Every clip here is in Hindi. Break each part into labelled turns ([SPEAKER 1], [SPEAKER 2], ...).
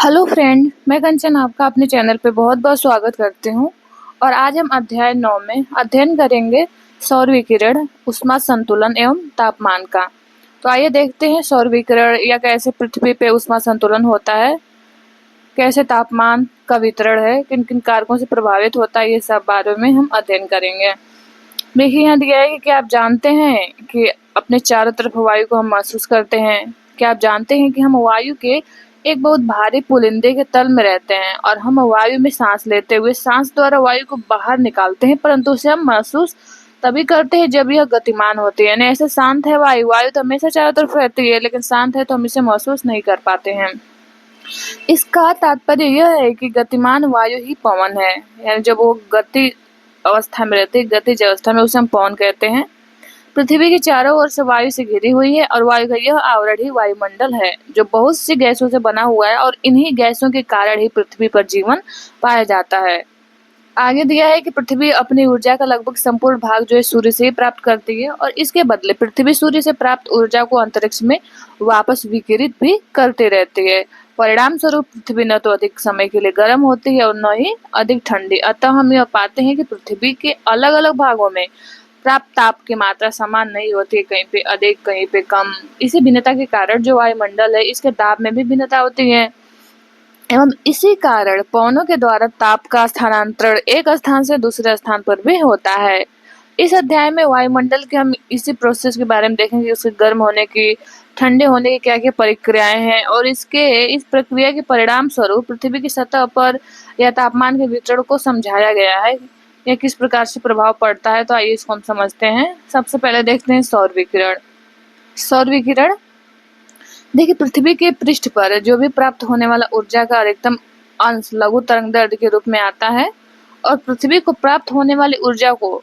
[SPEAKER 1] हेलो फ्रेंड, मैं कंचन आपका अपने चैनल पे बहुत-बहुत स्वागत करती हूँ और आज हम अध्याय 9 में अध्ययन करेंगे सौर विकिरण, ऊष्मा संतुलन एवं तापमान का। तो आइए देखते हैं सौर विकिरण या कैसे पृथ्वी पे ऊष्मा संतुलन होता है, कैसे तापमान का वितरण है, किन-किन कारकों से प्रभावित होता है, ये सब बारे में हम अध्ययन करेंगे। देखिए यहाँ दिया है कि क्या आप जानते हैं कि अपने चारों तरफ वायु को हम महसूस करते हैं? क्या आप जानते हैं कि हम वायु के एक बहुत भारी पुलिंदे के तल में रहते हैं और हम वायु में सांस लेते हुए सांस द्वारा वायु को बाहर निकालते हैं, परंतु उसे हम महसूस तभी करते हैं जब यह गतिमान होती है। यानी ऐसे शांत है वायु तो हमेशा चारों तरफ रहती है, लेकिन शांत है तो हम इसे महसूस नहीं कर पाते हैं। इसका तात्पर्य यह है कि गतिमान वायु ही पवन है, यानी जब वो गति अवस्था में रहती है, गतिज अवस्था में, उसे हम पवन कहते हैं। पृथ्वी के चारों ओर से वायु से घिरी हुई है और वायु का यह आवरण ही वायुमंडल है, जो बहुत सी गैसों से बना हुआ है और इन्हीं गैसों के कारण ही पृथ्वी पर जीवन पाया जाता है। आगे दिया है कि पृथ्वी अपनी ऊर्जा का लगभग संपूर्ण भाग जो है सूर्य से ही प्राप्त करती है और इसके बदले पृथ्वी सूर्य से प्राप्त ऊर्जा को अंतरिक्ष में वापस विकिरित भी करती रहती है। परिणाम स्वरूप पृथ्वी न तो अधिक समय के लिए गर्म होती है और न ही अधिक ठंडी। अतः हम यह पाते हैं कि पृथ्वी के अलग अलग भागों में प्राप्त ताप की मात्रा समान नहीं होती है, कहीं पे अधिक कहीं पे कम। इसी भिन्नता के कारण जो वायुमंडल है इसके ताप में भी भिन्नता होती है एवं इसी कारण पवनों के द्वारा ताप का स्थानांतरण एक स्थान से दूसरे स्थान पर भी होता है। इस अध्याय में वायुमंडल के हम इसी प्रोसेस के बारे में देखेंगे, उसके गर्म होने की, ठंडे होने की क्या क्या प्रक्रियाएं हैं और इस प्रक्रिया के परिणाम स्वरूप पृथ्वी की सतह पर या तापमान के वितरण को समझाया गया है, या किस प्रकार से प्रभाव पड़ता है। तो आइए इसको हम समझते हैं। सबसे पहले देखते हैं सौर विकिरण। सौर विकिरण देखिए, पृथ्वी के पृष्ठ पर जो भी प्राप्त होने वाला ऊर्जा का अधिकतम अंश लघु तरंगदैर्ध्य के रूप में आता है और पृथ्वी को प्राप्त होने वाली ऊर्जा को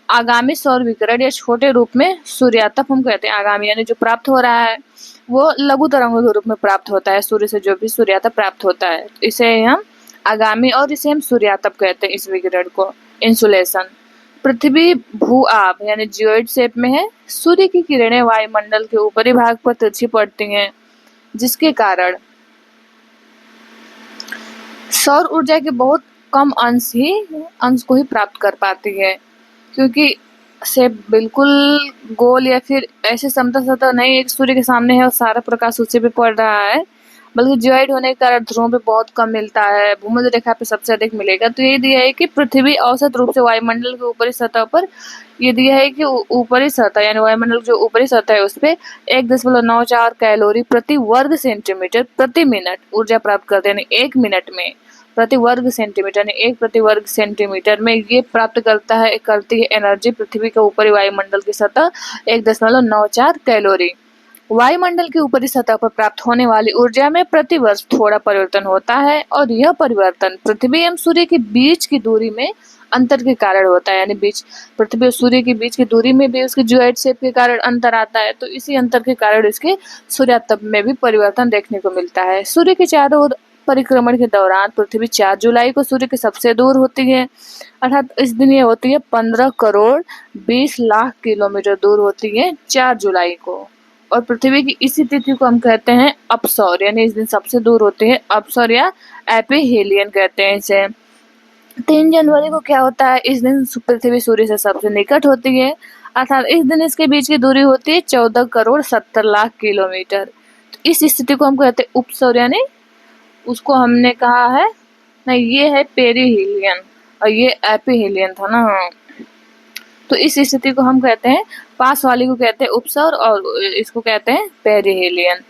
[SPEAKER 1] आगामी सौर विकिरण या छोटे रूप में सूर्यातप हम कहते हैं। आगामी यानी जो प्राप्त हो रहा है वो लघु तरंगों के रूप में प्राप्त होता है, सूर्य से जो भी सूर्यातप प्राप्त होता है इसे हम आगामी और इसे हम सूर्यातप कहते हैं। इस विकिरण को इंसुलेशन। पृथ्वी भू आभ यानी जियोइड शेप में है। सूर्य की किरणें वायुमंडल के ऊपरी भाग पर तिरछी पड़ती हैं, जिसके कारण सौर ऊर्जा के बहुत कम अंश को ही प्राप्त कर पाती है, क्योंकि शेप बिल्कुल गोल या फिर ऐसे समतल सतह नहीं एक सूर्य के सामने है और सारा प्रकाश उसी पे पड़ रहा है, बल्कि जियोइड होने के कारण ध्रुवों पे बहुत कम मिलता है, भूमध्य रेखा पे सबसे अधिक मिलेगा। तो ये दिया है कि पृथ्वी औसत रूप से वायुमंडल के ऊपरी सतह पर, ये दिया है कि ऊपरी सतह यानी वायुमंडल जो ऊपरी सतह है उस पे 1.94 कैलोरी प्रति वर्ग सेंटीमीटर प्रति मिनट ऊर्जा प्राप्त करते हैं। 1 मिनट में प्रति वर्ग सेंटीमीटर यानी 1 प्रति वर्ग सेंटीमीटर में ये प्राप्त करती है एनर्जी पृथ्वी के ऊपरी वायुमंडल की सतह 1.94 कैलोरी। वायुमंडल की ऊपरी सतह पर प्राप्त होने वाली ऊर्जा में प्रति वर्ष थोड़ा परिवर्तन होता है और यह परिवर्तन पृथ्वी एवं सूर्य के बीच की दूरी में अंतर के कारण होता है। यानी पृथ्वी और सूर्य के बीच की दूरी में भी उसके जियोइड शेप के कारण अंतर आता है, तो इसी अंतर के कारण इसके सूर्यातप में भी परिवर्तन देखने को मिलता है। सूर्य के चारों ओर परिक्रमण के दौरान पृथ्वी 4 जुलाई को सूर्य के सबसे दूर होती है, अर्थात इस दिन ये होती है 15 करोड़ 20 लाख किलोमीटर दूर होती है 4 जुलाई को। और पृथ्वी की इसी तिथि को हम कहते हैं अपसौर, यानी इस दिन सबसे दूर होती है अपसौर या एपिहेलियन कहते हैं इसे। 3 जनवरी को क्या होता है, इस दिन पृथ्वी सूर्य से सबसे निकट होती है, अर्थात इस दिन इसके बीच की दूरी होती है 14 करोड़ 70 लाख किलोमीटर। तो इस स्थिति को हम कहते हैं उपसौर, यानी उसको हमने कहा है नहीं, ये है पेरिहेलियन और ये एपिहेलियन था ना। तो इस स्थिति को हम कहते हैं, पास वाली को कहते हैं उपसौर और इसको कहते हैं पेरिहेलियन।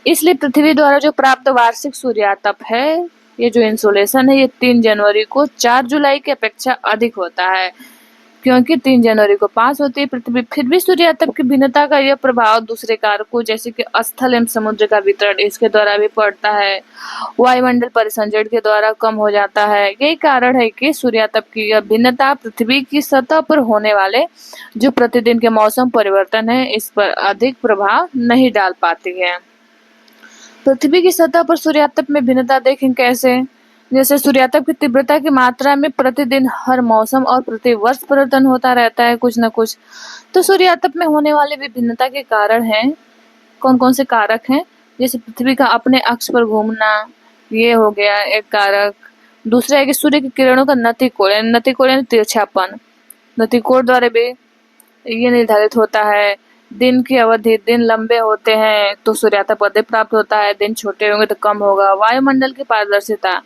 [SPEAKER 1] इसलिए पृथ्वी द्वारा जो प्राप्त वार्षिक सूर्यातप है, ये जो इंसोलेशन है, ये 3 जनवरी को 4 जुलाई की अपेक्षा अधिक होता है, क्योंकि 3 जनवरी को पास होती है पृथ्वी। फिर भी सूर्यातप की भिन्नता का यह प्रभाव दूसरे कारकों जैसे कि स्थल एवं समुद्र का वितरण इसके द्वारा भी पड़ता है, वायुमंडल परिसंचरण के द्वारा कम हो जाता है। यही कारण है कि सूर्यातप की यह भिन्नता पृथ्वी की सतह पर होने वाले जो प्रतिदिन के मौसम परिवर्तन है इस पर अधिक प्रभाव नहीं डाल पाती है। पृथ्वी की सतह पर सूर्यातप में भिन्नता देखें कैसे। जैसे सूर्यातप की तीव्रता की मात्रा में प्रतिदिन हर मौसम और प्रति वर्ष परिवर्तन होता रहता है कुछ न कुछ। तो सूर्यातप में होने वाले विभिन्नता के कारण हैं, कौन कौन से कारक हैं, जैसे पृथ्वी का अपने अक्ष पर घूमना, ये हो गया एक कारक। दूसरा है कि सूर्य की किरणों का नतिकोण यानी तिरछापन। नतिकोण द्वारा भी ये निर्धारित होता है। दिन की अवधि, दिन लंबे होते हैं तो सूर्यातप अधिक प्राप्त होता है, दिन छोटे होंगे तो कम होगा। वायुमंडल की पारदर्शिता,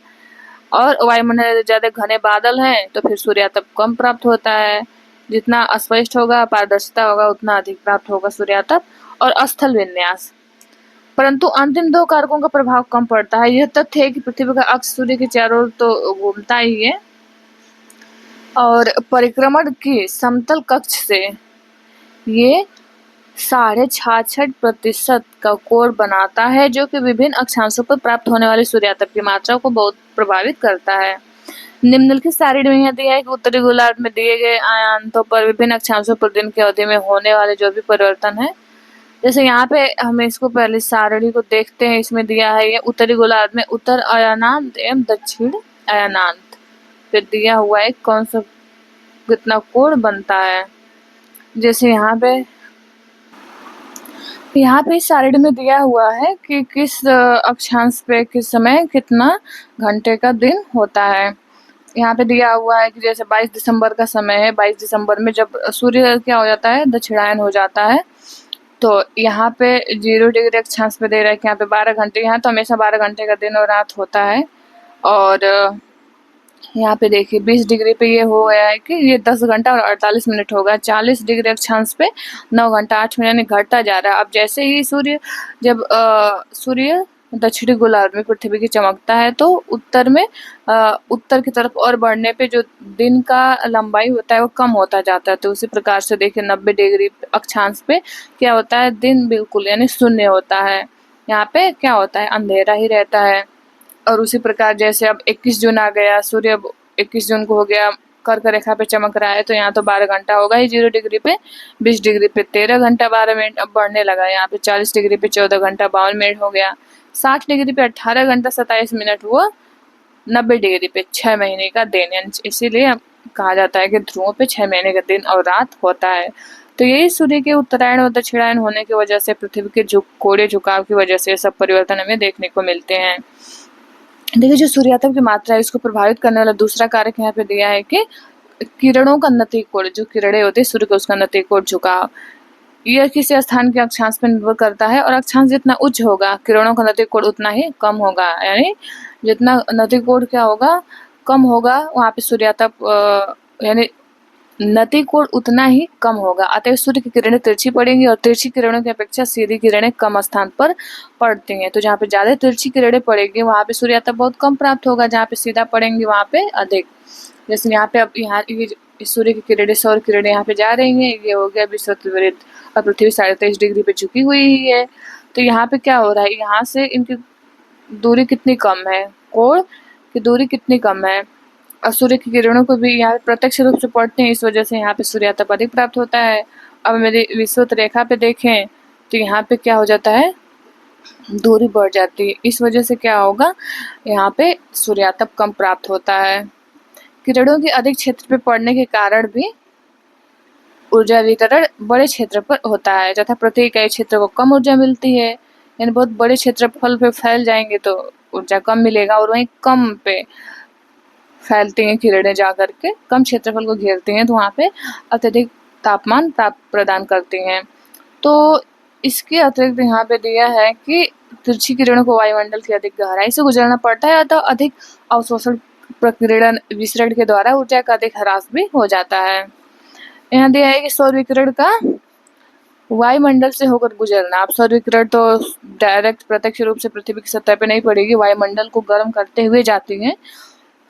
[SPEAKER 1] और वायुमंडल में ज्यादा घने बादल हैं तो फिर सूर्यातप कम प्राप्त होता है। जितना अस्पष्ट होगा, पारदर्शिता होगा, उतना अधिक प्राप्त होगा सूर्यातप। और स्थल विन्यास, परंतु अंतिम दो कारकों का प्रभाव कम पड़ता है। यह तथ्य है कि पृथ्वी का अक्ष सूर्य के चारों ओर तो घूमता ही है, और परिक्रमण की समतल कक्ष से ये 66.66% का कोण बनाता है, जो कि विभिन्न अक्षांशों पर प्राप्त होने वाले सूर्यातप की मात्रा को बहुत प्रभावित करता है। निम्नलिखित सारणी में यह दिया है कि उत्तरी गोलार्ध में दिए गए आयतों पर विभिन्न अक्षांशों पर दिन की अवधि में होने वाले जो भी परिवर्तन है। जैसे यहाँ पे हम इसको पहले सारणी को देखते हैं। इसमें दिया है ये उत्तरी गोलार्ध में उत्तर अयानांत एवं दक्षिण अयानांत, फिर दिया हुआ है कौन सा कितना कोण बनता है। जैसे यहाँ पे इस सारणी में दिया हुआ है कि किस अक्षांश पे किस समय कितना घंटे का दिन होता है। यहाँ पे दिया हुआ है कि जैसे 22 दिसंबर का समय है। 22 दिसंबर में जब सूर्य क्या हो जाता है, दक्षिणायन हो जाता है, तो यहाँ पे 0 डिग्री अक्षांश पे दे रहा है कि यहाँ पे 12 घंटे, यहाँ तो हमेशा 12 घंटे का दिन और रात होता है। और यहाँ पे देखिए 20 डिग्री पे ये हो गया है कि ये 10 घंटा और 48 मिनट होगा। 40 डिग्री अक्षांश पे 9 घंटा 8 मिनट यानी घटता जा रहा है। अब जैसे ही सूर्य दक्षिणी गोलार्ध में पृथ्वी की चमकता है तो उत्तर की तरफ और बढ़ने पे जो दिन का लंबाई होता है वो कम होता जाता है। तो उसी प्रकार से देखिए 90 डिग्री अक्षांश पे क्या होता है, दिन बिल्कुल यानी शून्य होता है। यहाँ पे क्या होता है, अंधेरा ही रहता है। और उसी प्रकार जैसे अब 21 जून आ गया, सूर्य 21 जून को हो गया, कर्क रेखा पे चमक रहा है, तो यहाँ तो 12 घंटा होगा ही 0 डिग्री पे। 20 डिग्री पे 13 घंटा 12 मिनट, अब बढ़ने लगा। यहाँ पे 40 डिग्री पे 14 घंटा 52 मिनट हो गया। 60 डिग्री पे 18 घंटा 27 मिनट हुआ। 90 डिग्री पे 6 महीने का दिन, यानी इसीलिए कहा जाता है कि ध्रुवों पे 6 महीने का दिन और रात होता है। तो यही सूर्य के उत्तरायण और दक्षिणायन होने की वजह से, पृथ्वी के कोणीय झुकाव की वजह से सब परिवर्तन हमें देखने को मिलते हैं। देखिए जो सूर्यातप की मात्रा है इसको प्रभावित करने वाला दूसरा कारक यहाँ पे दिया है कि किरणों का नतिकोण, जो किरणें होती है सूर्य का, उसका नतिकोण झुकाव, यह किसी स्थान के अक्षांश पर निर्भर करता है। और अक्षांश जितना उच्च होगा किरणों का नतिकोण उतना ही कम होगा, यानी जितना नतिकोण क्या होगा, कम होगा, वहाँ पे सूर्यातप यानी नतिकोण उतना ही कम होगा। अतः सूर्य की किरणें तिरछी पड़ेंगी, और तिरछी किरणों की अपेक्षा सीधी किरणें कम स्थान पर पड़ती हैं। तो जहाँ पे ज्यादा तिरछी किरणें पड़ेगी वहाँ पे सूर्यातप बहुत कम प्राप्त होगा, जहाँ पे सीधा पड़ेंगी वहाँ पे अधिक। जैसे यहाँ पे अब ये सूर्य की किरणें, सौर किरणें यहाँ पे जा रही हैं, ये हो गया विषुवत विपरीत, और पृथ्वी 23.5 डिग्री पे झुकी हुई है। तो यहाँ पे क्या हो रहा है, यहाँ से इनकी दूरी कितनी कम है, कोण की दूरी कितनी कम है, और सूर्य की किरणों को भी यहाँ प्रत्यक्ष रूप से पड़ते हैं, इस वजह से यहाँ पे सूर्यातप अधिक प्राप्त होता है। अब मेरी विषुवत रेखा पे देखें तो यहाँ पे क्या हो जाता है, दूरी बढ़ जाती है। इस वजह से क्या होगा, यहाँ पे सूर्यातप कम प्राप्त होता है। किरणों के अधिक क्षेत्र पे पड़ने के कारण भी ऊर्जा वितरण बड़े क्षेत्र पर होता है, तथा प्रति इकाई क्षेत्र को कम ऊर्जा मिलती है। यानी बहुत बड़े क्षेत्रफल पे फैल जाएंगे तो ऊर्जा कम मिलेगा, और वहीं कम पे फैलती हैं किरणें जाकर के, कम क्षेत्रफल को घेरती हैं, तो वहाँ पे अत्यधिक तापमान प्रदान करती हैं। तो इसके अतिरिक्त यहाँ पे दिया है कि तिरछी किरणों को वायुमंडल की अधिक गहराई से गुजरना पड़ता है, तो अधिक अवशोषण प्रकीर्णन विसरण के द्वारा ऊर्जा का अधिक ह्रास भी हो जाता है। यहाँ दिया है कि सौर विकिरण का वायुमंडल से होकर गुजरना। अब सौर विकिरण तो डायरेक्ट प्रत्यक्ष रूप से पृथ्वी की सतह पे नहीं पड़ेगी, वायुमंडल को गर्म करते हुए जाती है।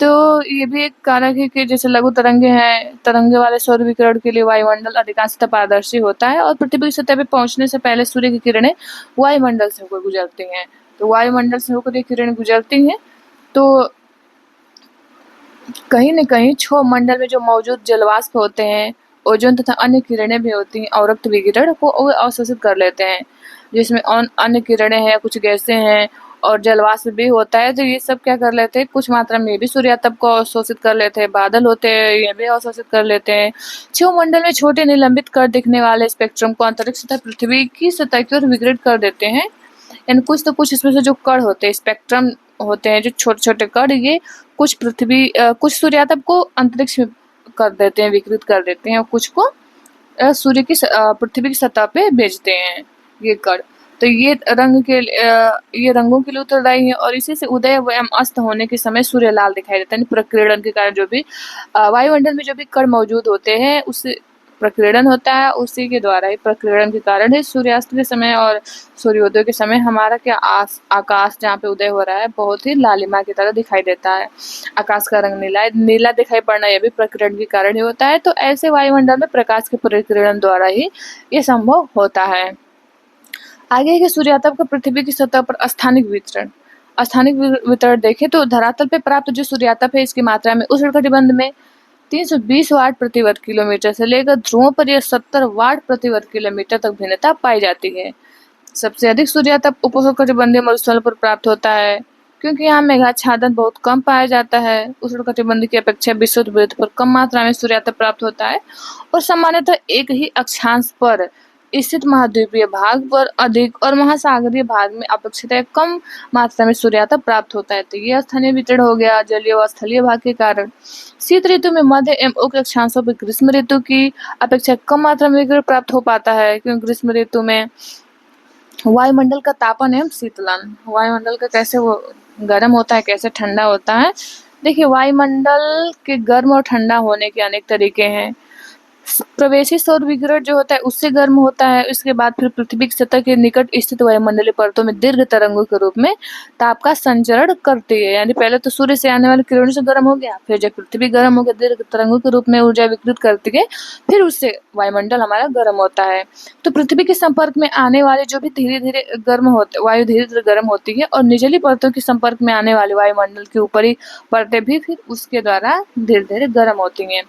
[SPEAKER 1] तो ये भी एक कारक है कि जैसे लघु तरंगे हैं, तरंगे वाले सौर विकिरण के लिए वायुमंडल अधिकांशतः पारदर्शी होता है, और पृथ्वी की सतह पे पहुंचने से पहले सूर्य की किरणें वायुमंडल से होकर गुजरती हैं। तो वायुमंडल से होकर ये किरणें गुजरती हैं, तो कहीं न कहीं क्षोभ मंडल में जो मौजूद जलवाष्प होते हैं, ओजोन तथा अन्य किरणें भी होती हैं, अवरक्त विकिरण को अवशोषित कर लेते हैं, जिसमें अन्य किरणें हैं, कुछ गैसें हैं और जलवाष्प भी होता है। तो ये सब क्या कर लेते हैं, कुछ मात्रा में भी सूर्यातप को अवशोषित कर लेते हैं। बादल होते हैं, ये भी अवशोषित कर लेते हैं। क्षोभ मंडल में छोटे निलंबित कर दिखने वाले स्पेक्ट्रम को अंतरिक्ष तथा पृथ्वी की सतह की ओर विकिरित कर देते हैं। यानी कुछ तो कुछ इसमें से जो कण होते हैं, स्पेक्ट्रम होते हैं जो छोटे-छोटे कण, ये कुछ सूर्यातप को अंतरिक्ष में कर देते हैं, विकृत कर देते हैं और कुछ को पृथ्वी की सतह पे भेजते हैं ये कण। तो ये रंगों के लिए उत्तरदायी है और इसी से उदय एवं अस्त होने के समय सूर्य लाल दिखाई देता है। यानी प्रकीर्णन के कारण जो भी वायुमंडल में जो भी कण मौजूद होते हैं उससे प्रकीर्णन होता है, उसी के द्वारा ही प्रकीर्णन के कारण ही सूर्यास्त के समय और सूर्योदय के समय हमारा आकाश जहाँ पे उदय हो रहा है बहुत ही लालिमा की तरह दिखाई देता है। आकाश का रंग नीला है, नीला दिखाई पड़ना यह भी प्रकीर्णन के कारण ही होता है। तो ऐसे वायुमंडल में प्रकाश के प्रकीर्णन द्वारा ही ये संभव होता है। आगे है कि सूर्यातप का पृथ्वी की सतह पर स्थानिक वितरण। स्थानिक वितरण देखें तो धरातल पे प्राप्त जो सूर्यातप है इसकी मात्रा में उष्णकटिबंध में 320 वाट प्रति वर्ग किलोमीटर से लेकर ध्रुवों पर यह 70 वाट प्रति वर्ग किलोमीटर तक भिन्नता पाई जाती है। सबसे अधिक सूर्यातप उपोष्णकटिबंधीय मरुस्थल पर प्राप्त होता है क्योंकि यहाँ मेघाच्छादन बहुत कम पाया जाता है। उष्णकटिबंध की अपेक्षा विषुवत वृत्त पर कम मात्रा में सूर्यातप प्राप्त होता है और सामान्यतः एक ही अक्षांश पर स्थित महाद्वीपीय भाग पर अधिक और महासागरीय भाग में अपेक्षित कम मात्रा में सूर्यातप प्राप्त होता है। तो ये स्थानीय वितरण हो गया जलीय व स्थलीय भाग के कारण। शीत ऋतु में मध्य एवं उक्त अक्षांशों पर ग्रीष्म ऋतु की अपेक्षा कम मात्रा में विकिरण प्राप्त हो पाता है क्योंकि ग्रीष्म ऋतु में वायुमंडल का तापन एवं शीतलन, वायुमंडल का कैसे वो गर्म होता है कैसे ठंडा होता है। देखिए वायुमंडल के गर्म और ठंडा होने के अनेक तरीके हैं। प्रवेशी सौर विकिरण जो होता है उससे गर्म होता है, इसके बाद फिर पृथ्वी की सतह के निकट स्थित वायुमंडलीय परतों में दीर्घ तरंगों के रूप में ताप का संचरण करती है। यानी पहले तो सूर्य से आने वाली किरणों से गर्म हो गया, फिर जब पृथ्वी गर्म हो गया दीर्घ तरंगों के रूप में ऊर्जा विकृत करती है, फिर उससे वायुमंडल हमारा गर्म होता है। तो पृथ्वी के संपर्क में आने वाले जो भी धीरे धीरे वायु धीरे धीरे गर्म होती है और निचली परतों के संपर्क में आने वाले वायुमंडल की ऊपरी परतें भी फिर उसके द्वारा धीरे धीरे गर्म होती हैं।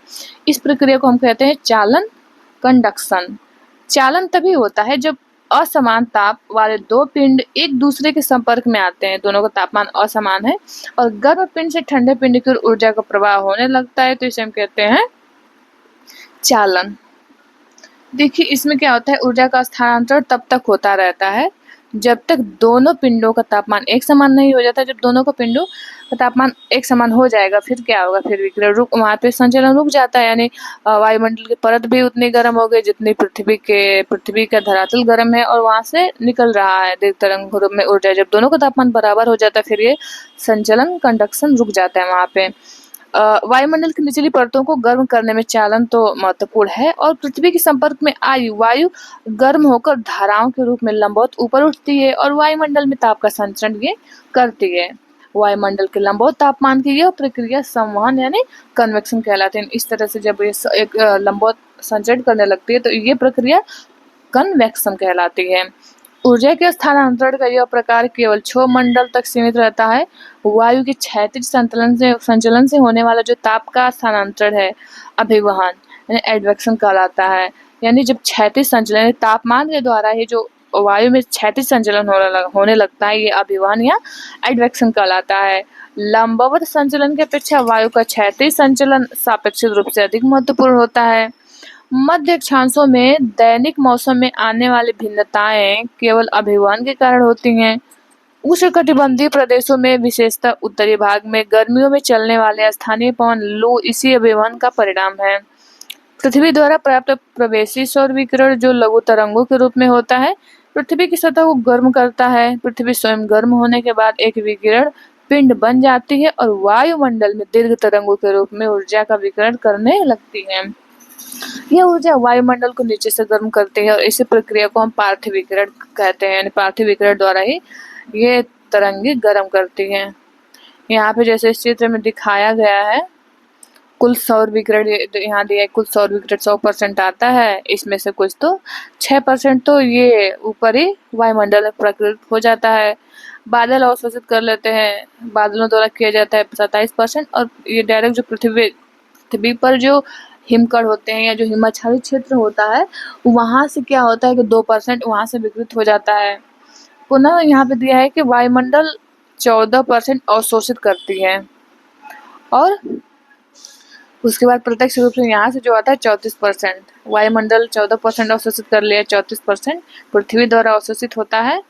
[SPEAKER 1] इस प्रक्रिया को हम कहते हैं चालन, कंडक्शन। चालन तभी होता है जब असमान ताप वाले दो पिंड एक दूसरे के संपर्क में आते हैं, दोनों का तापमान असमान है और गर्म पिंड से ठंडे पिंड की ओर ऊर्जा का प्रवाह होने लगता है, तो इसे हम कहते हैं चालन। देखिए इसमें क्या होता है, ऊर्जा का स्थानांतरण तब तक होता रहता है जब तक दोनों पिंडों का तापमान एक समान नहीं हो जाता। जब दोनों का पिंडों का तापमान एक समान हो जाएगा फिर क्या होगा, फिर विकिरण वहाँ पे संचलन रुक जाता है। यानी वायुमंडल की परत भी उतनी गर्म हो गई जितनी पृथ्वी का धरातल गर्म है और वहाँ से निकल रहा है दीर्घ तरंग रूप में ऊर्जा। जब दोनों का तापमान बराबर हो जाता है फिर ये संचलन कंडक्शन रुक जाता है वहाँ पे। वायुमंडल की निचली परतों को गर्म करने में चालन तो महत्वपूर्ण है और पृथ्वी के संपर्क में आई वायु गर्म होकर धाराओं के रूप में लंबवत ऊपर उठती है और वायुमंडल में ताप का संचरण ये करती है। वायुमंडल के लंबवत तापमान की यह प्रक्रिया संवहन यानी कन्वेक्शन कहलाती है। इस तरह से जब ये एक लंबवत संचरण करने लगती है तो ये प्रक्रिया कन्वेक्शन कहलाती है। ऊर्जा के स्थानांतरण का यह प्रकार केवल क्षोभमंडल तक सीमित रहता है। वायु के क्षैतिज संचलन से होने वाला जो ताप का स्थानांतरण है अभिवहन यानी एडवेक्शन कहलाता है। यानी जब क्षैतिज संचलन तापमान के द्वारा ही जो वायु में क्षैतिज संचलन होने लगता है ये अभिवहन या एडवेक्शन कहलाता है। लंबवत संचलन की अपेक्षा वायु का क्षैतिज संचलन सापेक्षिक रूप से अधिक महत्वपूर्ण होता है। मध्य अक्षांशों में दैनिक मौसम में आने वाली भिन्नताएं केवल अभिवहन के कारण होती हैं। उष्णकटिबंधीय प्रदेशों में विशेषतः उत्तरी भाग में गर्मियों में चलने वाले स्थानीय पवन लू इसी अभिवहन का परिणाम है। पृथ्वी द्वारा प्राप्त प्रवेशी सौर विकिरण जो लघु तरंगों के रूप में होता है पृथ्वी की सतह को गर्म करता है। पृथ्वी स्वयं गर्म होने के बाद एक विकिरण पिंड बन जाती है और वायुमंडल में दीर्घ तरंगों के रूप में ऊर्जा का विकिरण करने लगती है। यह ऊर्जा वायुमंडल को नीचे से गर्म करती है और इसी प्रक्रिया को हम पार्थिव विकिरण कहते हैं। यानी पार्थिव विकिरण द्वारा ही ये तरंगे गर्म करती हैं। यहाँ पे जैसे इस चित्र में दिखाया गया है कुल सौर विकिरण यहाँ दिया है, कुल सौर विकिरण 100% आता है, इसमें से कुछ तो 6% तो ये ऊपर ही वायुमंडल में प्रकृत हो जाता है। बादल अवशोषित कर लेते हैं, बादलों द्वारा किया जाता है 27% और ये डायरेक्ट जो पृथ्वी पर जो हिमकण होते हैं या जो हिमाच्छादित क्षेत्र होता है वहाँ से क्या होता है कि 2% वहाँ से विकृत हो जाता है। पुनः यहाँ पे दिया है कि वायुमंडल 14% अवशोषित करती है और उसके बाद प्रत्यक्ष रूप से यहाँ से जो आता है 34%। वायुमंडल 14% अवशोषित कर लिया, 34% पृथ्वी द्वारा अवशोषित होता है।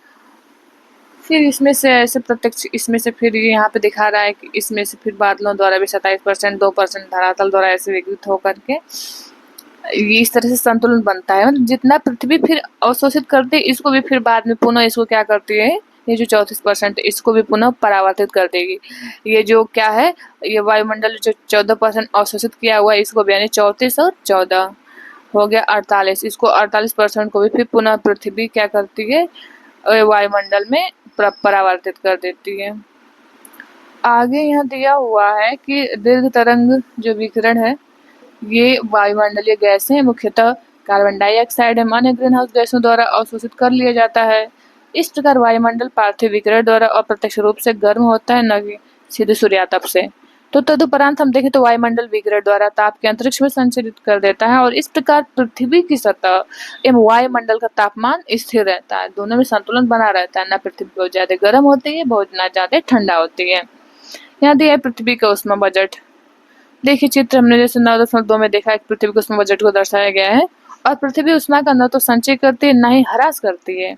[SPEAKER 1] फिर इसमें से ऐसे प्रत्यक्ष इसमें से फिर ये यहाँ पे दिखा रहा है कि इसमें से फिर बादलों द्वारा भी 27%, 2% धरातल द्वारा ऐसे विकृत होकर के ये इस तरह से संतुलन बनता है। मतलब जितना पृथ्वी फिर अवशोषित करती है, इसको भी फिर बाद में पुनः इसको क्या करती है, ये जो 34% इसको भी पुनः परावर्तित कर देगी। ये जो क्या है, ये वायुमंडल जो 14% अवशोषित किया हुआ है, इसको भी यानी 34 और 14 हो गया 48। इसको 48% को भी फिर पुनः पृथ्वी क्या करती है, वायुमंडल में परावर्तित कर देती है। आगे यहाँ दिया हुआ है कि दीर्घ तरंग जो विकिरण है, ये वायुमंडलीय गैस है, मुख्यतः कार्बन डाइऑक्साइड एवं अन्य ग्रीन हाउस गैसों द्वारा अवशोषित कर लिया जाता है। इस प्रकार वायुमंडल पार्थिव विकिरण द्वारा अप्रत्यक्ष रूप से गर्म होता है, न कि सीधे सूर्यातप से। तो तदुपरांत हम देखें तो वायुमंडल विकिरण द्वारा ताप के अंतरिक्ष में संचरित कर देता है और इस प्रकार पृथ्वी की सतह एवं वायुमंडल का तापमान स्थिर रहता है, दोनों में संतुलन बना रहता है। न पृथ्वी बहुत ज्यादा गर्म होती है, बहुत न ज्यादा ठंडा होती है। यहाँ दिया है पृथ्वी का उष्मा बजट। देखिए चित्र हमने जैसे 9.2 में देखा है, पृथ्वी के उष्मा बजट को दर्शाया गया है। और पृथ्वी उष्मा का न तो संचय करती है, न ही ह्रास करती है।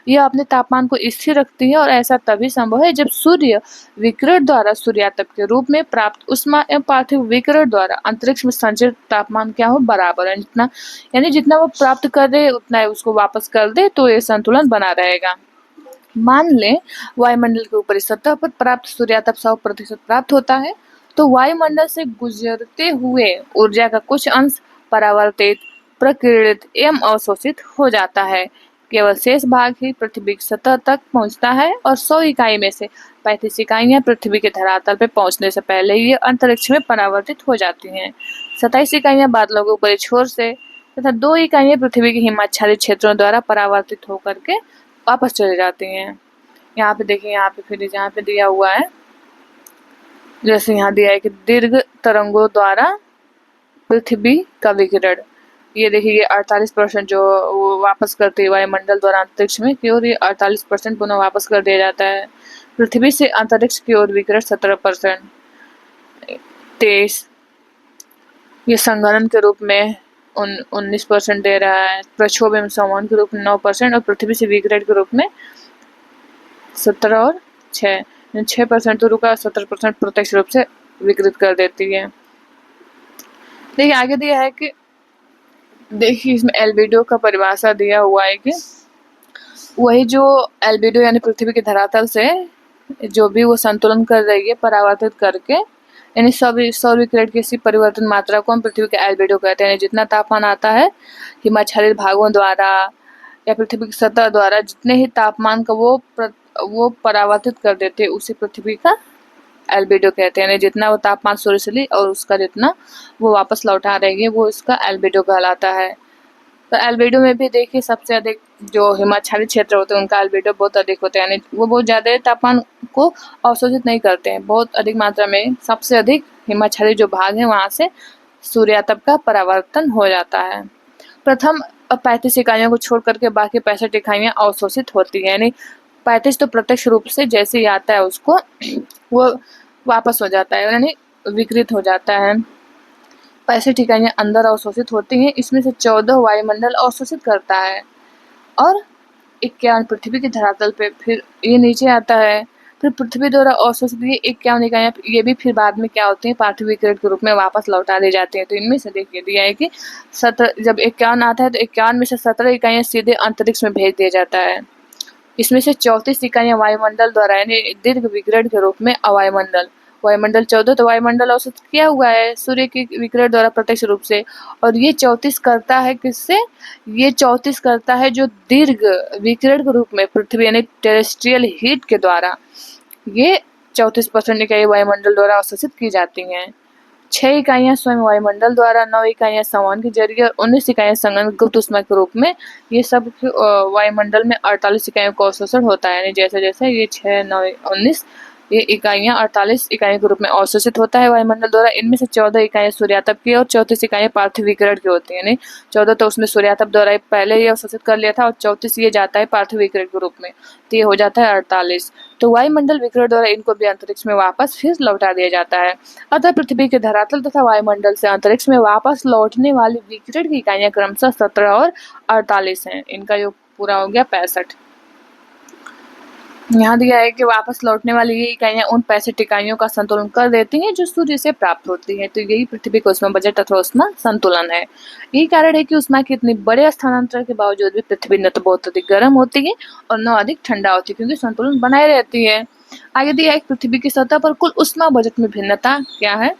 [SPEAKER 1] यह अपने तापमान को स्थिर रखती है और ऐसा तभी संभव है जब सूर्य विकिरण द्वारा सूर्यातप के रूप में प्राप्त उष्मा एवं पार्थिव विकिरण द्वारा अंतरिक्ष में संचित तापमान क्या हो, बराबर है। जितना यानी जितना वो प्राप्त कर रहे उतना उसको वापस कर दे, तो ये संतुलन बना रहेगा। मान लें वायुमंडल के ऊपरी सतह पर प्राप्त सूर्यातप 100% प्राप्त होता है, तो वायुमंडल से गुजरते हुए ऊर्जा का कुछ अंश परावर्तित, प्रकीर्णित एवं अवशोषित हो जाता है। केवल शेष भाग ही पृथ्वी की सतह तक पहुंचता है और 100 इकाई में से 35 इकाइयां पृथ्वी के धरातल पर पहुंचने से पहले ही अंतरिक्ष में परावर्तित हो जाती हैं। 27 इकाइयां बादलों के ऊपरी छोर से तथा 2 इकाइयां पृथ्वी के हिमाच्छादित क्षेत्रों द्वारा परावर्तित होकर के वापस चले जाते हैं। यहाँ पे देखिए, यहाँ पे फिर यहाँ पे दिया हुआ है, जैसे यहाँ दिया है कि दीर्घ तरंगों द्वारा पृथ्वी का विकिरण। ये देखिए, ये 48% जो वो वापस करती है वायुमंडल द्वारा अंतरिक्ष में की ओर, ये 48% पुनः वापस कर दिया जाता है। पृथ्वी से अंतरिक्ष की ओर विकिरण 17%। 23 ये संघनन के रूप में 19% दे रहा है, प्रक्षोभ एवं संवहन के रूप में 9% और पृथ्वी से विकिरण के रूप में 17 और 6% तो रुका, 17% प्रत्यक्ष रूप से विकृत कर देती है। देखिए आगे दिया है कि देखिए इसमें एल्बिडो का परिभाषा दिया हुआ है कि वही जो एल्बिडो यानी पृथ्वी के धरातल से जो भी वो संतुलन कर रही है परावर्तित करके, यानी सौर विकिरण की इसी परिवर्तन मात्रा को हम पृथ्वी का एल्बिडो कहते हैं। जितना तापमान आता है हिमाच्छादित भागों द्वारा या पृथ्वी की सतह द्वारा, जितने ही तापमान का वो परावर्तित कर देते हैं, उसी पृथ्वी का एल्बिडो कहते हैं। यानी जितना वो तापमान सूर्य से ली और उसका जितना वो वापस लौटा रही है, वो इसका एल्बिडो कहलाता है। तो एल्बिडो में भी देखिए सबसे अधिक जो हिमाच्छादित क्षेत्र होते हैं उनका एल्बिडो बहुत अधिक होता है, यानी वो बहुत ज़्यादा तापमान को अवशोषित नहीं करते हैं, बहुत अधिक मात्रा में सबसे अधिक हिमाच्छादित जो भाग है वहाँ से सूर्यातप का परावर्तन हो जाता है। प्रथम 35 इकाइयों को छोड़ करके बाकी 65 इकाइयाँ अवशोषित होती है, यानी 35 तो प्रत्यक्ष रूप से जैसे ही आता है उसको वो वापस हो जाता है, यानी विकृत हो जाता है। 65 इकाइयाँ अंदर अवशोषित होती हैं, इसमें से 14 वायुमंडल अवशोषित करता है और 51 पृथ्वी के धरातल पे फिर ये नीचे आता है। फिर पृथ्वी द्वारा अवशोषित ये 51 इकाइयाँ ये भी फिर बाद में क्या होती हैं, पार्थिव विकिरण के रूप में वापस लौटा दी जाती हैं। तो इनमें से देखिए दिया है कि 17 जब 51 आता है तो 51 में से 17 इकाइयाँ सीधे अंतरिक्ष में भेज दिया जाता है। इसमें से 34 इकाइयाँ वायुमंडल द्वारा यानी दीर्घ विकिरण के रूप में अवायुमंडल, वायुमंडल 14 तो वायुमंडल अवशोषित किया हुआ है सूर्य के विकिरण द्वारा प्रत्यक्ष रूप से, और ये 34 करता है किससे, ये 34 करता है जो दीर्घ विकिरण के रूप में पृथ्वी यानी टेरेस्ट्रियल हीट के द्वारा ये 34% इकाई वायुमंडल द्वारा अवशोषित की जाती हैं। 6 इकाइयाँ स्वयं वायुमंडल द्वारा, 9 इकाइयाँ संवहन के जरिए और 19 इकाइयाँ संघनन गुप्त ऊष्मा के रूप में। ये सब वायुमंडल में 48 इकाइयों का अवशोषण होता है, यानी जैसे जैसे ये 6, 9, 19 ये इकाइयाँ 48 इकाइयों के रूप में अवशोषित होता है वायुमंडल द्वारा। इनमें से 14 इकाइयाँ सूर्यातप की और 34 इकाइयाँ पार्थिव विकिरण की होती है, यानी 14 तो उसमें सूर्यातप द्वारा पहले ही अवशोषित कर लिया था और 34 ये जाता है पार्थिव विकिरण के रूप में, तो ये हो जाता है 48। तो वायुमंडल विकिरण द्वारा इनको भी अंतरिक्ष में वापस फिर लौटा दिया जाता है। अतः पृथ्वी के धरातल तथा वायुमंडल से अंतरिक्ष में वापस लौटने वाली विकिरण की इकाइयाँ क्रमशः 17 और 48 हैं। इनका योग पूरा हो गया 65। यहाँ दिया है कि वापस लौटने वाली ये इकाइयाँ उन पैसिट इकाइयों का संतुलन कर देती हैं जो सूर्य से प्राप्त होती हैं। तो यही पृथ्वी का ऊष्मा बजट अथवा ऊष्मा संतुलन है। यही कारण है कि ऊष्मा के इतने बड़े स्थानांतरण के बावजूद भी पृथ्वी न तो बहुत अधिक गर्म होती है और न अधिक ठंडा होती है, क्योंकि संतुलन बनाए रहती है। आगे दिया है कि पृथ्वी की सतह पर कुल ऊष्मा बजट में भिन्नता क्या है।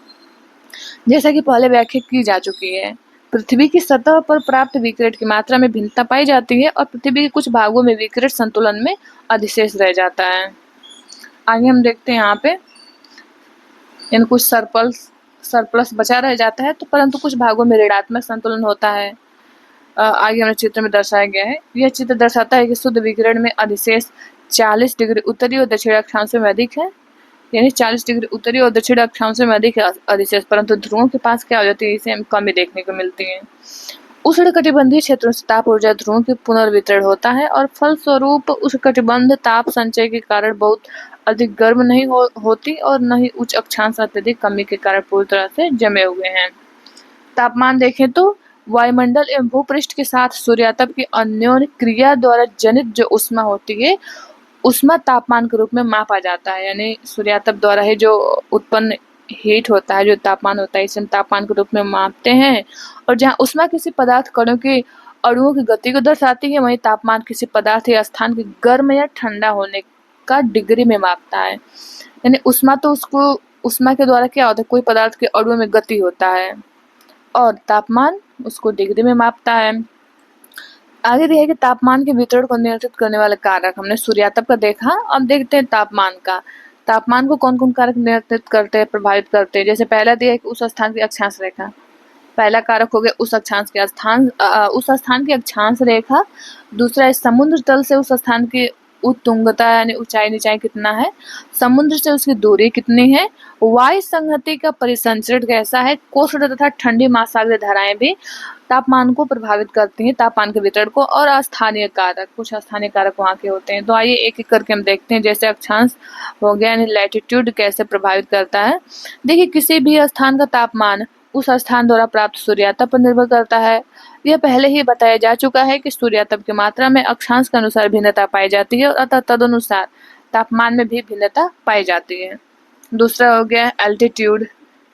[SPEAKER 1] जैसा कि पहले व्याख्या की जा चुकी है, पृथ्वी की सतह पर प्राप्त विकिरण की मात्रा में भिन्नता पाई जाती है और पृथ्वी के कुछ भागों में विकिरण संतुलन में अधिशेष रह जाता है। आगे हम देखते हैं यहाँ पे इन कुछ सरप्लस बचा रह जाता है, तो परंतु कुछ भागों में ऋणात्मक संतुलन होता है। आगे हमें चित्र में दर्शाया गया है। यह चित्र दर्शाता है कि शुद्ध विकिरण में अधिशेष 40 डिग्री उत्तरी और दक्षिणी अक्षांशों में अधिक है, यानी 40 डिग्री उत्तरी और दक्षिणी अक्षांशों में अधिक है अधिशेष, परंतु ध्रुवों के पास क्या हो जाती है, इसे हम कमी देखने को मिलती है। उष्णकटिबंधीय क्षेत्रों से ताप ऊर्जा ध्रुवों के पुनर्वितरण होता है और फलस्वरूप उष्णकटिबंध ताप संचय के कारण बहुत अधिक गर्म नहीं होती और न ही उच्च अक्षांश अत्यधिक कमी के कारण पूरी तरह से जमे हुए हैं। तापमान देखें तो वायुमंडल एवं भूपृष्ठ के साथ सूर्यातप की अन्योन्य क्रिया द्वारा जनित जो ऊष्मा होती है, ऊष्मा तापमान के रूप में मापा जाता है। यानी सूर्यातप द्वारा ही जो उत्पन्न हीट होता है, जो तापमान होता है, इसे हम तापमान के रूप में मापते हैं। और जहाँ ऊष्मा किसी पदार्थ कणों के अणुओं की गति को दर्शाती है, वहीं तापमान किसी पदार्थ या स्थान के गर्म या ठंडा होने का डिग्री में मापता है। यानी ऊष्मा तो ऊष्मा के द्वारा क्या होता है, कोई पदार्थ के अणुओं में गति होता है और तापमान उसको डिग्री में मापता है। आगे दिया है कि तापमान के वितरण को नियंत्रित करने वाले कारक हमने सूर्यातप का देखा, अब देखते हैं तापमान का। तापमान को कौन कौन कारक नियंत्रित करते हैं, प्रभावित करते हैं। जैसे पहला दिया है कि उस स्थान की अक्षांश रेखा, पहला कारक हो गया उस स्थान की अक्षांश रेखा। दूसरा है समुद्र तल से उस स्थान की उत्तुंगता यानी ऊंचाई नीचाई कितना है, समुद्र से उसकी दूरी कितनी है, वायु संहति का परिसंचरण कैसा है, कोष्ण तथा ठंडी महासागरीय धाराएं भी तापमान को प्रभावित करती हैं, तापमान के वितरण को। और अस्थानीय कारक, कुछ स्थानीय कारक वहाँ के होते हैं। तो आइए एक एक करके हम देखते हैं। जैसे अक्षांश हो गया यानी लैटिट्यूड कैसे प्रभावित करता है। देखिए, किसी भी स्थान का तापमान उस स्थान द्वारा प्राप्त सूर्यातप पर निर्भर करता है। यह पहले ही बताया जा चुका है कि सूर्यातप की मात्रा में अक्षांश के अनुसार भिन्नता पाई जाती है और अतः तदनुसार तापमान में भी भिन्नता पाई जाती है। दूसरा हो गया एल्टीट्यूड।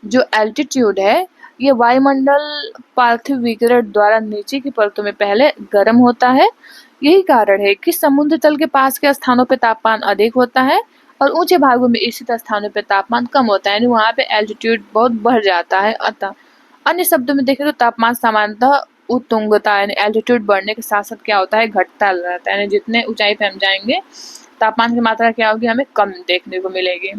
[SPEAKER 1] जो एल्टीट्यूड है, ये वायुमंडल पार्थिव विकिरण द्वारा नीचे की परतों में पहले गर्म होता है। यही कारण है कि समुद्र तल के पास के स्थानों पर तापमान अधिक होता है और ऊंचे भागों में स्थित स्थानों पर तापमान कम होता है, यानी वहाँ पे एल्टीट्यूड बहुत बढ़ जाता है। अतः अन्य शब्दों में देखें तो तापमान सामान्यतः उत्तुंगता यानी एल्टीट्यूड बढ़ने के साथ साथ क्या होता है, घटता रहता है। यानी जितने ऊंचाई पे हम जाएंगे तापमान की मात्रा क्या होगी, हमें कम देखने को मिलेगी।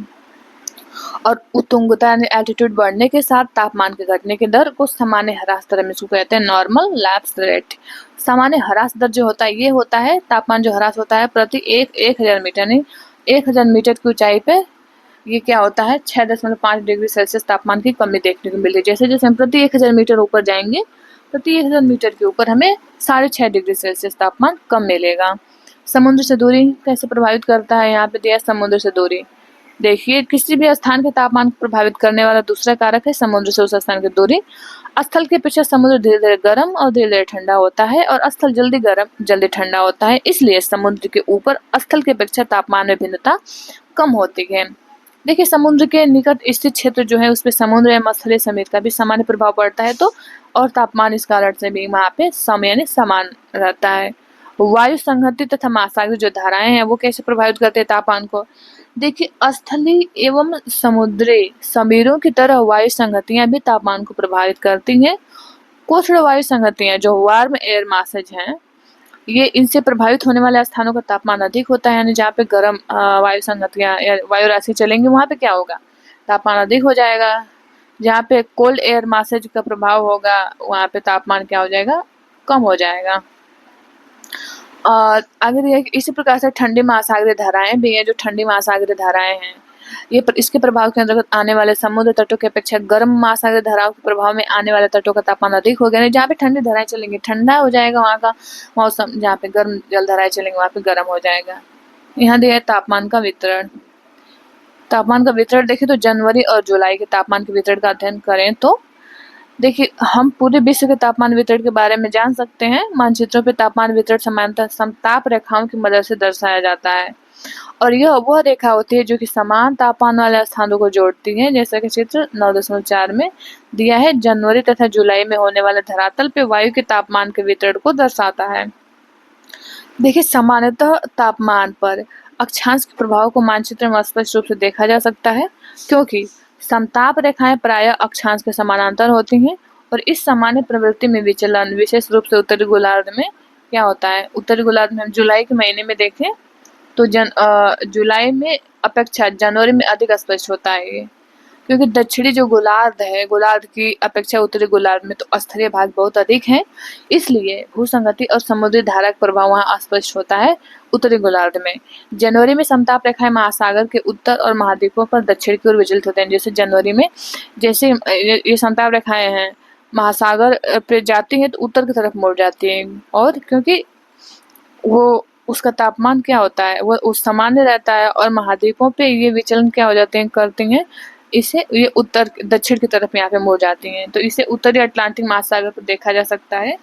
[SPEAKER 1] और उत्तुंगता यानी एल्टीट्यूड बढ़ने के साथ तापमान के घटने की दर को सामान्य ह्रास दर में इसको कहते हैं नॉर्मल लैप्स रेट। सामान्य ह्रास दर जो होता है, ये होता है तापमान जो ह्रास होता है प्रति 1000 मीटर, यानी 1000 मीटर की ऊंचाई पे ये क्या होता है, 6.5 डिग्री सेल्सियस तापमान की कमी देखने को मिलती है। जैसे जैसे हम प्रति 1000 मीटर ऊपर जाएंगे, प्रति 1000 मीटर के ऊपर हमें 6.5 डिग्री सेल्सियस तापमान कम मिलेगा। समुद्र से दूरी कैसे प्रभावित करता है, यहाँ पे दिया समुद्र से दूरी। देखिए, किसी भी स्थान के तापमान को प्रभावित करने वाला दूसरा कारक है समुद्र से उस स्थान की दूरी। स्थल के अपेक्षा समुद्र धीरे धीरे गर्म और धीरे धीरे ठंडा होता है और स्थल जल्दी गर्म जल्दी ठंडा होता है, इसलिए समुद्र के ऊपर स्थल की अपेक्षा तापमान में भिन्नता कम होती है। देखिए, समुद्र के निकट स्थित क्षेत्र जो है उस पर समुद्र एवं स्थलीय समीर का भी सामान्य प्रभाव पड़ता है, तो और तापमान इस कारण से भी वहाँ पे यानी समान रहता है। वायु संहति तथा महासागरीय जो धाराएं हैं वो कैसे प्रभावित करते हैं तापमान को। देखिए, स्थलीय एवं समुद्री समीरों की तरह वायु संगतियां भी तापमान को प्रभावित करती हैं। कुछ वायु संगतियां जो वार्म एयर मासेज हैं, ये इनसे प्रभावित होने वाले स्थानों का तापमान अधिक होता है, यानी जहाँ पे गर्म वायु संगतियां या वायु राशि चलेंगी वहाँ पे क्या होगा, तापमान अधिक हो जाएगा। जहाँ पे कोल्ड एयर मासेज का प्रभाव होगा वहाँ पे तापमान क्या हो जाएगा, कम हो जाएगा। और आगे इसी प्रकार से ठंडी महासागरीय धाराएं भी हैं। जो ठंडी महासागरीय धाराएं हैं ये इसके प्रभाव के अंतर्गत आने वाले समुद्र तटों की अपेक्षा गर्म महासागरीय धाराओं के प्रभाव में आने वाले तटों का तापमान अधिक हो गया। जहाँ पे ठंडी धाराएं चलेंगी ठंडा हो जाएगा वहाँ का मौसम, जहाँ पे गर्म जलधाराएं चलेंगी वहाँ पे गर्म हो जाएगा। यहाँ दिया है तापमान का वितरण। तापमान का वितरण देखें तो जनवरी और जुलाई के तापमान के वितरण का अध्ययन करें तो देखिए, हम पूरे विश्व के तापमान वितरण के बारे में जान सकते हैं। मानचित्रों पे तापमान वितरण समानतः समताप रेखाओं की मदद से दर्शाया जाता है और यह वह रेखा होती है जो कि समान तापमान वाले स्थानों को जोड़ती है, जैसा कि चित्र 9.4 में दिया है। जनवरी तथा जुलाई में होने वाले धरातल पे वायु के तापमान के वितरण को दर्शाता है। देखिए, सामान्यतः तापमान पर अक्षांश के प्रभाव को मानचित्र में स्पष्ट रूप से देखा जा सकता है, क्योंकि समताप रेखाएं प्रायः अक्षांश के समानांतर होती हैं और इस सामान्य प्रवृत्ति में विचलन विशेष रूप से उत्तरी गोलार्ध में क्या होता है। उत्तरी गोलार्ध में हम जुलाई के महीने में देखें तो जुलाई में अपेक्षा जनवरी में अधिक स्पष्ट होता है ये, क्योंकि दक्षिणी जो गोलार्ध है, गोलार्ध की अपेक्षा उत्तरी गोलार्ध में तो अस्थलीय भाग बहुत अधिक है, इसलिए भूसंगति और समुद्री धारा का प्रभाव वहाँ स्पष्ट होता है उत्तरी गोलार्ध में। जनवरी में समताप रेखाएं महासागर के उत्तर और महाद्वीपों पर दक्षिण की ओर विचलित होते हैं। जैसे जनवरी में जैसे ये समताप रेखाएं हैं महासागर पे जाती हैं तो उत्तर की तरफ मुड़ जाती हैं, और क्योंकि वो उसका तापमान क्या होता है वो उस सामान्य रहता है और महाद्वीपों पे ये विचलन क्या हो जाते हैं करती हैं, इसे ये उत्तर दक्षिण की तरफ यहाँ पे मुड़ जाती हैं, तो इसे उत्तरी अटलांटिक महासागर पर देखा जा सकता है।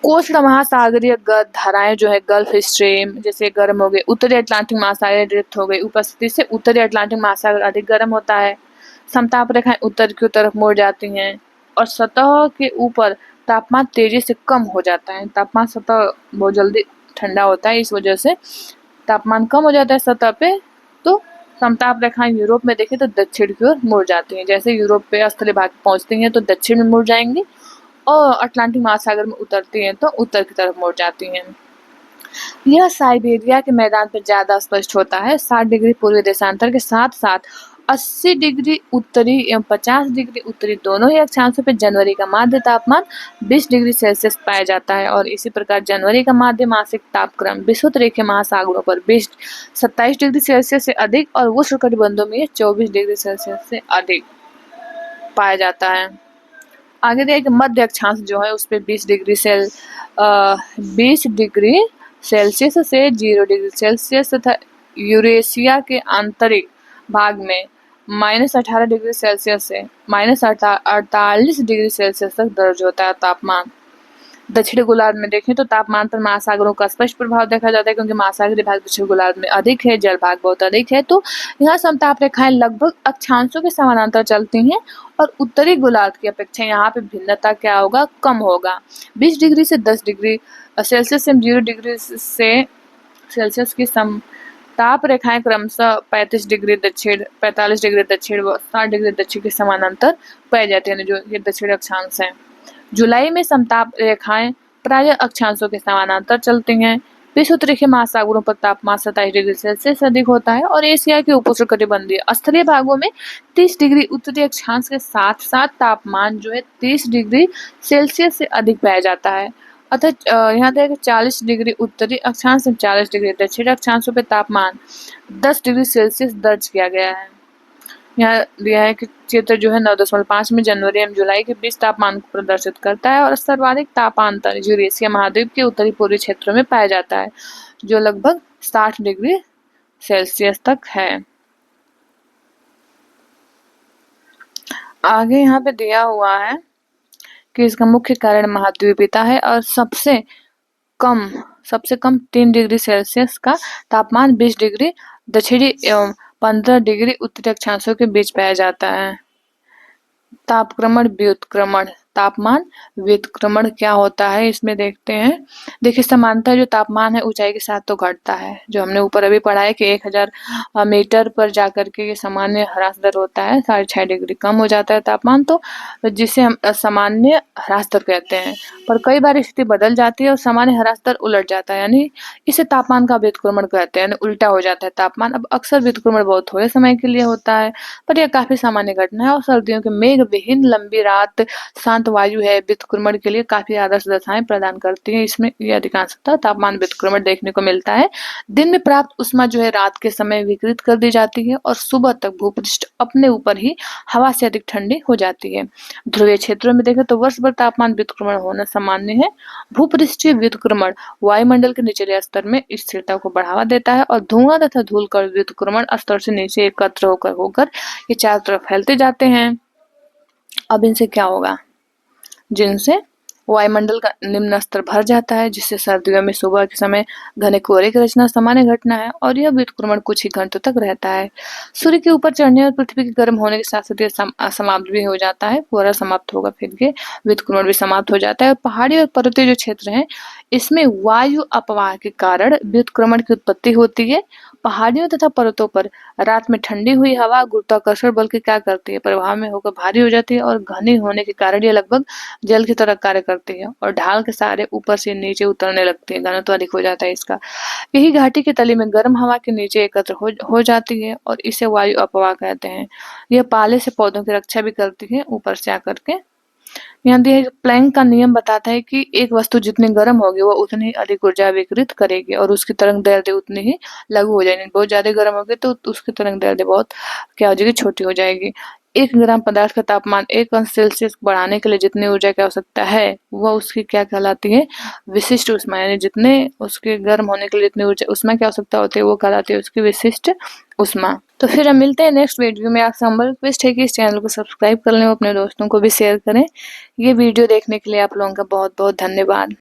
[SPEAKER 1] कोस्ट महासागरीय धाराएं जो है गल्फ स्ट्रीम जैसे गर्म हो गए, उत्तरी अटलांटिक महासागर ड्रिफ्ट हो गई उपस्थिति से उत्तरी अटलांटिक महासागर अधिक गर्म होता है। समताप रेखाएं उत्तर की तरफ मुड़ जाती हैं और सतह के ऊपर तापमान तेजी से कम हो जाता है। तापमान सतह बहुत जल्दी ठंडा होता है, इस वजह से तापमान कम हो जाता है सतह पे, तो समताप रेखाएं यूरोप में देखें तो दक्षिण की ओर मुड़ जाती हैं। जैसे यूरोप पे अस्थलीय भाग पहुंचती हैं तो दक्षिण में मुड़ जाएंगी और अटलांटिक महासागर में उतरती हैं तो उत्तर की तरफ मुड़ जाती हैं। यह साइबेरिया के मैदान पर ज्यादा स्पष्ट होता है। 60 डिग्री पूर्वी देशांतर के साथ साथ 80 डिग्री उत्तरी एवं 50 डिग्री उत्तरी दोनों ही अक्षांशों पर जनवरी का माध्य तापमान 20 डिग्री सेल्सियस पाया जाता है और इसी प्रकार जनवरी का माध्य मासिक तापक्रम विषुवत-रेखीय महासागरों पर 27 डिग्री सेल्सियस से अधिक और उष्णकटिबंधों में 24 डिग्री सेल्सियस से अधिक पाया जाता है। आगे देखिए, मध्य अक्षांश जो है उस पर 20 डिग्री सेल्सियस से 0 डिग्री सेल्सियस तथा यूरेशिया के आंतरिक भाग में -18 डिग्री सेल्सियस से -48 डिग्री सेल्सियस तक दर्ज होता है तापमान। दक्षिणी गोलार्ध में देखें तो तापमान पर महासागरों का स्पष्ट प्रभाव देखा जाता है, क्योंकि महासागरीय भाग दक्षिणी गोलार्ध में अधिक है, जल भाग बहुत अधिक है, तो यहाँ समताप रेखाएं लगभग अक्षांशों के समानांतर चलती हैं और उत्तरी गोलार्ध की अपेक्षा यहाँ पे भिन्नता क्या होगा, कम होगा। 20 डिग्री से 10 डिग्री सेल्सियस से 0 डिग्री सेल्सियस की समताप रेखाएं क्रमशः 45 डिग्री दक्षिण, 45 डिग्री दक्षिण व 60 डिग्री दक्षिण के समानांतर पाई जाती है, जो ये दक्षिणी अक्षांश है। जुलाई में समताप रेखाएं प्रायः अक्षांशों के समानांतर चलती हैं। विषुवत-रेखीय महासागरों पर तापमान 27 डिग्री सेल्सियस से अधिक होता है और एशिया के उपोष्णकटिबंधीय अस्थलीय भागों में 30 डिग्री उत्तरी अक्षांश के साथ साथ तापमान जो है 30 डिग्री सेल्सियस से अधिक पाया जाता है। अतः यहाँ देखिए 40 डिग्री उत्तरी अक्षांश से 40 डिग्री दक्षिणी अक्षांशों पर तापमान 10 डिग्री सेल्सियस दर्ज किया गया है। यहाँ दिया है कि चित्र जो है 9.5 में जनवरी एवं जुलाई के बीच तापमान को प्रदर्शित करता है और सर्वाधिक तापांतर यूरेशिया महाद्वीप के उत्तरी पूर्वी क्षेत्रों में पाया जाता है, जो लगभग 60 डिग्री सेल्सियस तक है। आगे यहाँ पे दिया हुआ है कि इसका मुख्य कारण महाद्वीपीयता है और सबसे कम 3 डिग्री सेल्सियस का तापमान 20 डिग्री दक्षिणी एवं 15 डिग्री उत्तरी अक्षांशों के बीच पाया जाता है। तापक्रमण व्युत्क्रमण, तापमान व्युत्क्रमण क्या होता है इसमें देखते हैं। देखिए, सामान्यतः जो तापमान है ऊंचाई के साथ तो घटता है, जो हमने ऊपर अभी पढ़ा है कि 1000 मीटर पर जाकर के ये सामान्य ह्रास दर होता है, 6.5 डिग्री कम हो जाता है तापमान, तो जिसे हम सामान्य ह्रास दर कहते हैं। पर कई बार स्थिति बदल जाती है और सामान्य ह्रास दर उलट जाता है, यानी इसे तापमान का व्युत्क्रमण कहते हैं, यानी उल्टा हो जाता है तापमान। अब अक्सर व्युत्क्रमण बहुत थोड़े समय के लिए होता है, पर यह काफी सामान्य घटना है और सर्दियों के मेघ विहीन लंबी रात शांत वायु है व्युत्क्रमण के लिए काफी आदर्श दशाएं प्रदान करती है। इसमें यह अधिकांशतः तापमान व्युत्क्रमण देखने को मिलता है। दिन में प्राप्त उष्मा जो है रात के समय विकृत कर दी जाती है और सुबह तक भूपृष्ठ अपने ऊपर ही हवा से अधिक ठंडी हो जाती है। ध्रुवीय क्षेत्रों में देखें तो वर्ष भर तापमान व्युत्क्रमण होना सामान्य है। भूपृष्ठीय व्युत्क्रमण वायुमंडल के निचले स्तर में स्थिरता को बढ़ावा देता है और धुआं तथा धूल कण व्युत्क्रमण स्तर से नीचे एकत्र होकर ये चारों तरफ फैलते जाते हैं। अब इनसे क्या होगा, जिनसे वायुमंडल का निम्न स्तर भर जाता है, जिससे सर्दियों में सुबह के समय घने कोहरे की रचना सामान्य घटना है और यह व्युत्क्रमण कुछ ही घंटों तक रहता है। सूर्य के ऊपर चढ़ने और पृथ्वी के गर्म होने के साथ साथ ये समाप्त भी हो जाता है। कोहरा समाप्त होगा, फिर ये व्युत्क्रमण भी समाप्त हो जाता है। और पहाड़ी और पर्वतीय जो क्षेत्र हैं, इसमें वायु अपवाह के कारण व्युत्क्रमण की उत्पत्ति होती है। पहाड़ियों तथा पर्वतों पर रात में ठंडी हुई हवा गुरुत्वाकर्षण बल के क्या करती है, प्रभाव में होकर भारी हो जाती है और घनी होने के कारण ये लगभग जल की तरह कार्य करती है और ढाल के सहारे ऊपर से नीचे उतरने लगती है। घनत्व अधिक हो जाता है इसका। यही घाटी की तली में गर्म हवा के नीचे एकत्र हो जाती है और इसे वायु अपवाह कहते हैं। यह पाले से पौधों की रक्षा भी करती है ऊपर से आकर के। यहाँ दिए प्लैंक का नियम बताता है कि एक वस्तु जितनी गर्म होगी वो उतनी ही अधिक ऊर्जा विकिरित करेगी और उसकी तरंग दैर्ध्य उतनी ही लघु हो जाएगी। बहुत ज्यादा गर्म होगी तो उसकी तरंग दैर्ध्य बहुत क्या हो जाएगी, छोटी हो जाएगी। 1 ग्राम पदार्थ का तापमान 1 अंश सेल्सियस बढ़ाने के लिए जितनी ऊर्जा की आवश्यकता है वह उसकी क्या कहलाती है, विशिष्ट ऊष्मा। यानी जितने उसके गर्म होने के लिए जितनी ऊर्जा ऊष्मा की आवश्यकता होती है वो कहलाती है उसकी विशिष्ट ऊष्मा। तो फिर हम मिलते हैं नेक्स्ट वीडियो में। आपसे हमारी रिक्वेस्ट है कि इस चैनल को सब्सक्राइब कर लें और अपने दोस्तों को भी शेयर करें। ये वीडियो देखने के लिए आप लोगों का बहुत बहुत धन्यवाद।